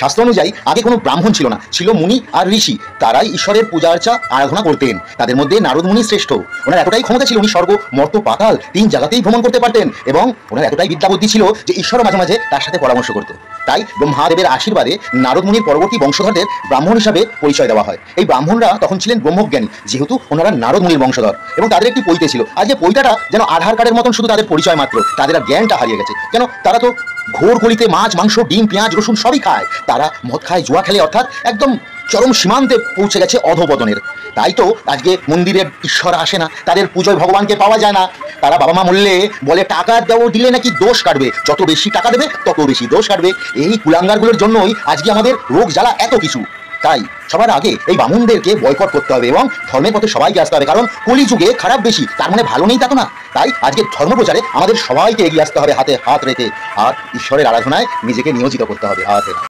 শাস্ত্র অনুযায়ী আগে কোনো ব্রাহ্মণ ছিল না, ছিল মুনি আর ঋষি। তারাই ঈশ্বরের পূজা আর্চা আরাধনা করতেন। তাদের মধ্যে নারদ মুনি শ্রেষ্ঠ। ওনার এতটাই ক্ষমতা ছিল, উনি স্বর্গ মর্ত পাতাল 3 জায়গাতেই ভ্রমণ করতে পারতেন এবং ওনার এতটাই বিদ্যা বুদ্ধি ছিল যে ঈশ্বর মাঝে মাঝে তার সাথে পরামর্শ করত। তাই ব্রহ্মাদেবের আশীর্বাদে নারদ মুনির পরবর্তী বংশধরদের ব্রাহ্মণ হিসাবে পরিচয় দেওয়া হয়। এই ব্রাহ্মণরা তখন ছিলেন ব্রহ্মজ্ঞানী, যেহেতু ওনারা নারদ মুনির বংশধর, এবং তাদের একটি পৈতে ছিল। আজকে পৈতাটা যেন আধার কার্ডের মতন শুধু তাদের পরিচয় মাত্র, তাদের আর জ্ঞানটা হারিয়ে গেছে। কেন? তারা তো ঘোর গলিতে মাছ মাংস ডিম পেঁয়াজ রসুন সবই খায়। তারা মদ খায়, জুয়া খেলে, অর্থাৎ একদম চরম সীমান্তে পৌঁছে গেছে অধপতনের। তাই তো আজকে মন্দিরের ঈশ্বর আসে না, তাদের পুজোয় ভগবানকে পাওয়া যায় না। তারা বাবা মা মরলে বলে টাকা দেওয়া দিলে নাকি দোষ কাটবে, যত বেশি টাকা দেবে তত বেশি দোষ কাটবে। এই কুলাঙ্গারগুলোর জন্যই আজকে আমাদের রোগ জ্বালা এত কিছু। তাই সবার আগে এই বামুনদেরকে বয়কট করতে হবে এবং ধর্মের পথে সবাইকে আসতে হবে, কারণ কলিযুগে খারাপ বেশি, তার মানে ভালো নেই তা তো না। তাই আজকে ধর্ম প্রচারে আমাদের সবাইকে এগিয়ে আসতে হবে, হাতে হাত রেখে, আর ঈশ্বরের আরাধনায় নিজেকে নিয়োজিত করতে হবে।